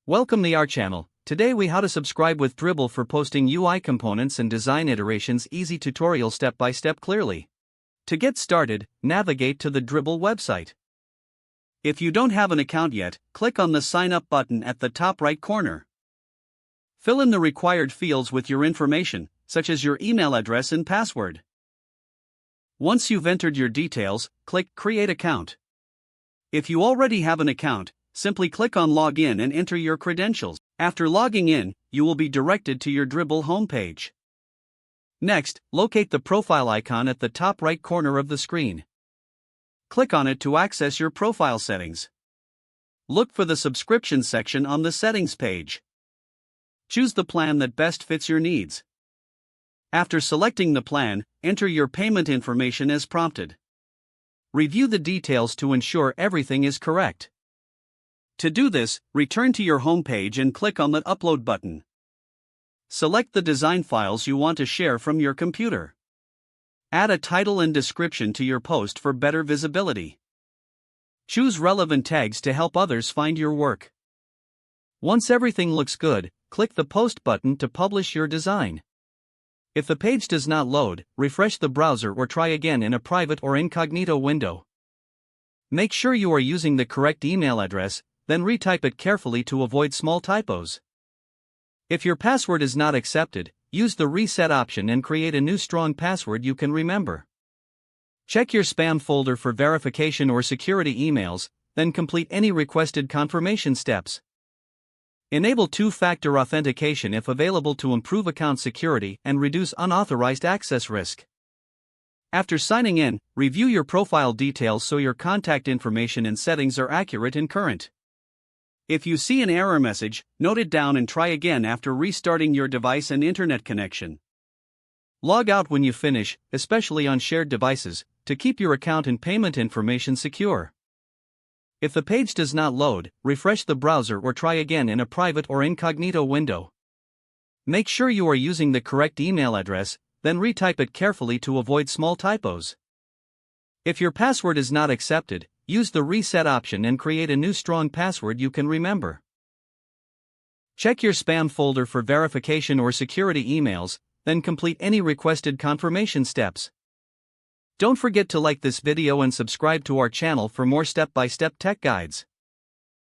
Welcome to our channel. Today we how to subscribe with Dribbble for posting UI components and design iterations. Easy tutorial step by step clearly. To get started, navigate to the Dribbble website. If you don't have an account yet, click on the sign up button at the top right corner. Fill in the required fields with your information, such as your email address and password. Once you've entered your details, click Create Account. If you already have an account, simply click on Login and enter your credentials. After logging in, you will be directed to your Dribbble homepage. Next, locate the profile icon at the top right corner of the screen. Click on it to access your profile settings. Look for the subscription section on the settings page. Choose the plan that best fits your needs. After selecting the plan, enter your payment information as prompted. Review the details to ensure everything is correct. To do this, return to your home page and click on the Upload button. Select the design files you want to share from your computer. Add a title and description to your post for better visibility. Choose relevant tags to help others find your work. Once everything looks good, click the Post button to publish your design. If the page does not load, refresh the browser or try again in a private or incognito window. Make sure you are using the correct email address, then retype it carefully to avoid small typos. If your password is not accepted, use the reset option and create a new strong password you can remember. Check your spam folder for verification or security emails, then complete any requested confirmation steps. Enable two-factor authentication if available to improve account security and reduce unauthorized access risk. After signing in, review your profile details so your contact information and settings are accurate and current. If you see an error message, note it down and try again after restarting your device and internet connection. Log out when you finish, especially on shared devices, to keep your account and payment information secure. If the page does not load, refresh the browser or try again in a private or incognito window. Make sure you are using the correct email address, then retype it carefully to avoid small typos. If your password is not accepted, use the reset option and create a new strong password you can remember. Check your spam folder for verification or security emails, then complete any requested confirmation steps. Don't forget to like this video and subscribe to our channel for more step-by-step tech guides.